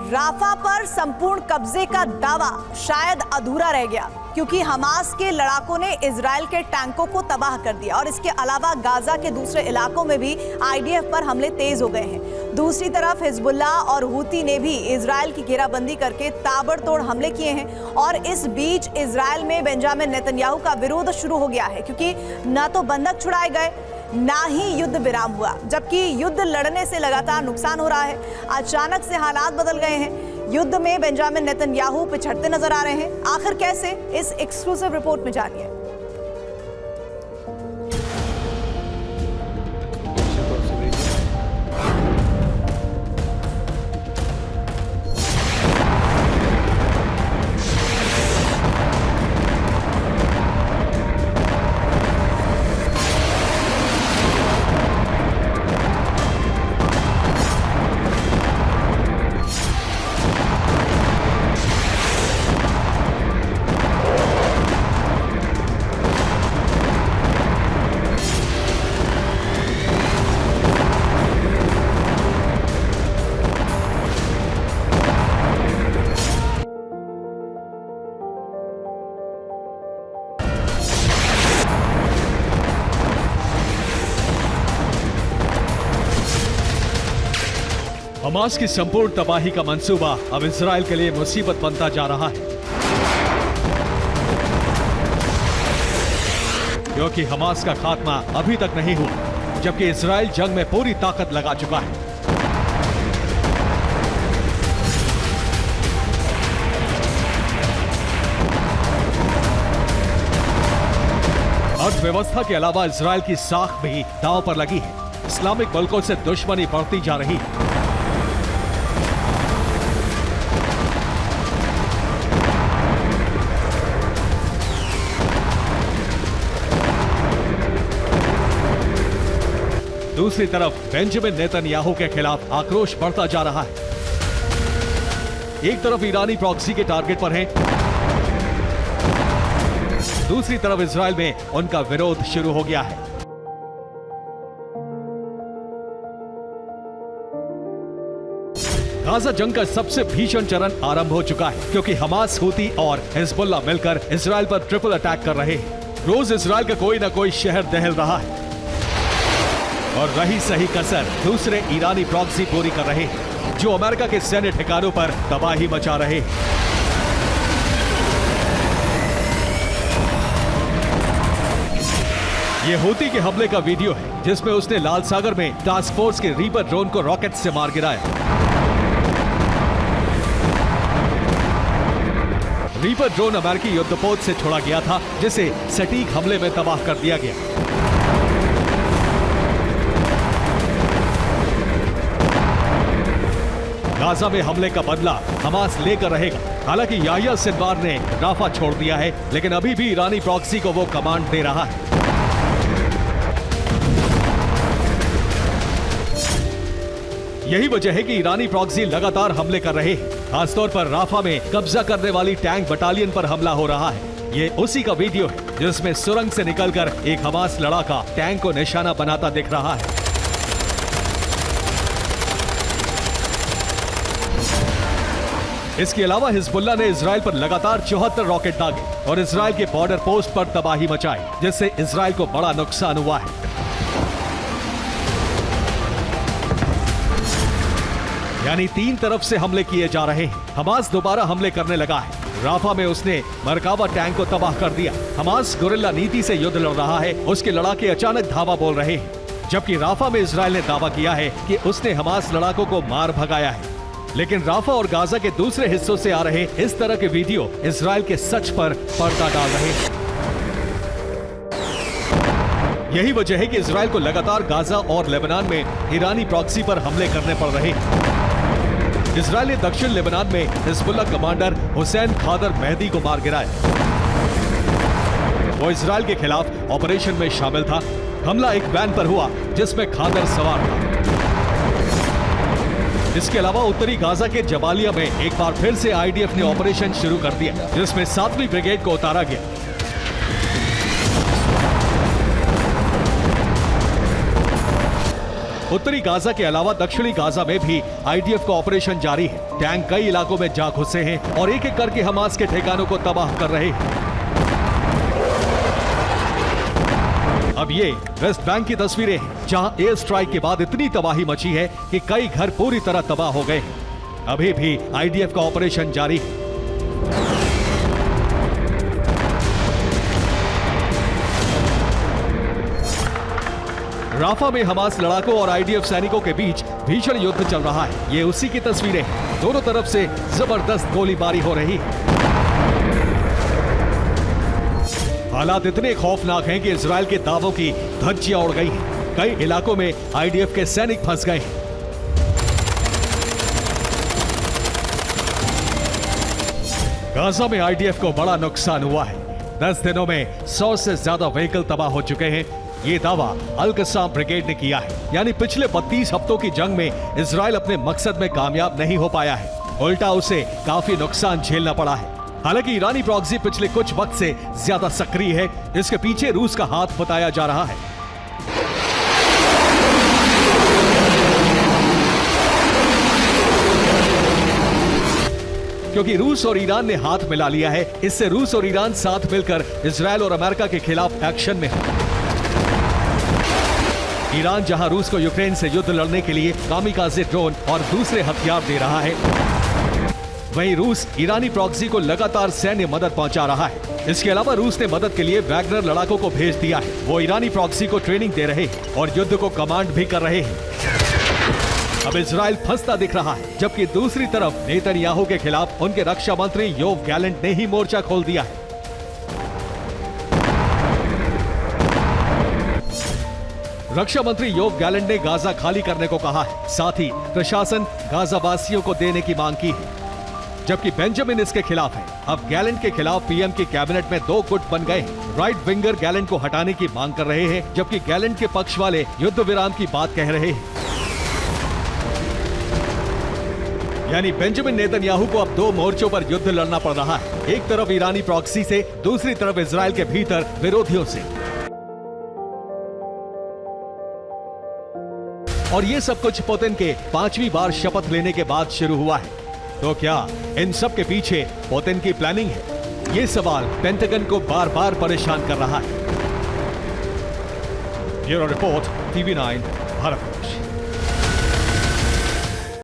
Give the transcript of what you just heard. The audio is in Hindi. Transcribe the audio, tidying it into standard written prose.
राफा पर संपूर्ण कब्जे का दावा शायद अधूरा रह गया, क्योंकि हमास के लड़ाकों ने इजराइल के टैंकों को तबाह कर दिया और इसके अलावा गाजा के दूसरे इलाकों में भी आईडीएफ पर हमले तेज हो गए हैं। दूसरी तरफ हिजबुल्लाह और हूती ने भी इजराइल की घेराबंदी करके ताबड़तोड़ हमले किए हैं और इस बीच इजराइल में बेंजामिन नेतन्याहू का विरोध शुरू हो गया है, क्योंकि न तो बंधक छुड़ाए गए ना ही युद्ध विराम हुआ, जबकि युद्ध लड़ने से लगातार नुकसान हो रहा है। अचानक से हालात बदल गए हैं। युद्ध में बेंजामिन नेतन्याहू पिछड़ते नजर आ रहे हैं। आखिर कैसे, इस एक्सक्लूसिव रिपोर्ट में जानिए। हमास की संपूर्ण तबाही का मंसूबा अब इजराइल के लिए मुसीबत बनता जा रहा है, क्योंकि हमास का खात्मा अभी तक नहीं हुआ, जबकि इजराइल जंग में पूरी ताकत लगा चुका है। अर्थव्यवस्था के अलावा इजराइल की साख भी दांव पर लगी है। इस्लामिक मुल्कों से दुश्मनी बढ़ती जा रही है। दूसरी तरफ बेंजामिन नेतन्याहू के खिलाफ आक्रोश बढ़ता जा रहा है। एक तरफ ईरानी प्रॉक्सी के टारगेट पर हैं, दूसरी तरफ इजराइल में उनका विरोध शुरू हो गया है। गाजा जंग का सबसे भीषण चरण आरंभ हो चुका है, क्योंकि हमास, हूती और हिजबुल्लाह मिलकर इजराइल पर ट्रिपल अटैक कर रहे हैं। रोज इजराइल का कोई न कोई शहर दहल रहा है और रही सही कसर दूसरे ईरानी प्रॉक्सी पूरी कर रहे हैं, जो अमेरिका के सैन्य ठिकानों पर तबाही मचा रहे हैं। ये हूती के हमले का वीडियो है, जिसमें उसने लाल सागर में टास्क फोर्स के रीपर ड्रोन को रॉकेट से मार गिराया। रीपर ड्रोन अमेरिकी युद्धपोत से छोड़ा गया था, जिसे सटीक हमले में तबाह कर दिया गया। गाजा में हमले का बदला हमास लेकर रहेगा। हालांकि याह्या सिनवार ने राफा छोड़ दिया है, लेकिन अभी भी ईरानी प्रॉक्सी को वो कमांड दे रहा है। यही वजह है कि ईरानी प्रॉक्सी लगातार हमले कर रहे हैं। खासतौर पर राफा में कब्जा करने वाली टैंक बटालियन पर हमला हो रहा है। ये उसी का वीडियो है, जिसमें सुरंग से निकलकर एक हमास लड़ाका टैंक को निशाना बनाता दिख रहा है। इसके अलावा हिजबुल्लाह ने इजराइल पर लगातार 74 रॉकेट दागे और इजराइल के बॉर्डर पोस्ट पर तबाही मचाई, जिससे इजराइल को बड़ा नुकसान हुआ है। यानी तीन तरफ से हमले किए जा रहे हैं। हमास दोबारा हमले करने लगा है। राफा में उसने मरकाबा टैंक को तबाह कर दिया। हमास गुरिल्ला नीति से युद्ध लड़ रहा है। उसके लड़ाके अचानक धावा बोल रहे हैं, जबकि राफा में इजराइल ने दावा किया है कि उसने हमास लड़ाकों को मार भगाया है। लेकिन राफा और गाजा के दूसरे हिस्सों से आ रहे इस तरह के वीडियो इजराइल के सच पर पर्दा डाल रहे हैं। यही वजह है कि इजराइल को लगातार गाजा और लेबनान में ईरानी प्रॉक्सी पर हमले करने पड़ रहे हैं। इजराइल ने दक्षिण लेबनान में हिजबुल्लाह कमांडर हुसैन खादर मेहदी को मार गिराया। वो इजराइल के खिलाफ ऑपरेशन में शामिल था। हमला एक वैन पर हुआ, जिसमें खादर सवार था। इसके अलावा उत्तरी गाजा के जबालिया में एक बार फिर से आईडीएफ ने ऑपरेशन शुरू कर दिया, जिसमें 7वीं ब्रिगेड को उतारा गया। उत्तरी गाजा के अलावा दक्षिणी गाजा में भी आईडीएफ का ऑपरेशन जारी है। टैंक कई इलाकों में जा घुसे हैं और एक एक करके हमास के ठिकानों को तबाह कर रहे हैं। अब ये वेस्ट बैंक की तस्वीरें हैं, जहां एयर स्ट्राइक के बाद इतनी तबाही मची है कि कई घर पूरी तरह तबाह हो गए हैं। अभी भी आईडीएफ का ऑपरेशन जारी है। राफा में हमास लड़ाकों और आईडीएफ सैनिकों के बीच भीषण युद्ध चल रहा है। ये उसी की तस्वीरें हैं। दोनों तरफ से जबरदस्त गोलीबारी हो रही है। हालात इतने खौफनाक हैं कि इजराइल के दावों की धज्जियां उड़ गई हैं। कई इलाकों में आईडीएफ के सैनिक फंस गए हैं। गाजा में आईडीएफ को बड़ा नुकसान हुआ है। 10 दिनों में 100 से ज्यादा व्हीकल तबाह हो चुके हैं। ये दावा अल कस्साम ब्रिगेड ने किया है। यानी पिछले 32 हफ्तों की जंग में इजराइल अपने मकसद में कामयाब नहीं हो पाया है, उल्टा उसे काफी नुकसान झेलना पड़ा है। हालांकि ईरानी प्रॉक्सी पिछले कुछ वक्त से ज्यादा सक्रिय है। इसके पीछे रूस का हाथ बताया जा रहा है। क्योंकि रूस और ईरान ने हाथ मिला लिया है, इससे रूस और ईरान साथ मिलकर इजराइल और अमेरिका के खिलाफ एक्शन में है। ईरान जहां रूस को यूक्रेन से युद्ध लड़ने के लिए कामिकाज़े ड्रोन और दूसरे हथियार दे रहा है, वहीं रूस ईरानी प्रॉक्सी को लगातार सैन्य मदद पहुंचा रहा है। इसके अलावा रूस ने मदद के लिए वैगनर लड़ाकों को भेज दिया है। वो ईरानी प्रॉक्सी को ट्रेनिंग दे रहे हैं और युद्ध को कमांड भी कर रहे हैं। अब इजराइल फंसता दिख रहा है, जबकि दूसरी तरफ नेतन्याहू के खिलाफ उनके रक्षा मंत्री योव गैलेंट ने ही मोर्चा खोल दिया है। रक्षा मंत्री योव गैलेंट ने गाजा खाली करने को कहा है। साथ ही प्रशासन गाजा वासियों को देने की मांग की है, जबकि बेंजामिन इसके खिलाफ है। अब गैलेंट के खिलाफ पीएम की कैबिनेट में 2 गुट बन गए हैं। राइट विंगर गैलेंट को हटाने की मांग कर रहे हैं, जबकि गैलेंट के पक्ष वाले युद्ध विराम की बात कह रहे हैं। यानी बेंजामिन नेतन्याहू को अब 2 मोर्चों पर युद्ध लड़ना पड़ रहा है। एक तरफ ईरानी प्रॉक्सी से, दूसरी तरफ इजराइल के भीतर विरोधियों से। और ये सब कुछ पुतिन के 5वीं बार शपथ लेने के बाद शुरू हुआ है। तो क्या इन सब के पीछे पुतिन की प्लानिंग है? ये सवाल पेंटागन को बार बार परेशान कर रहा है। Bureau report, TV9, Bharat.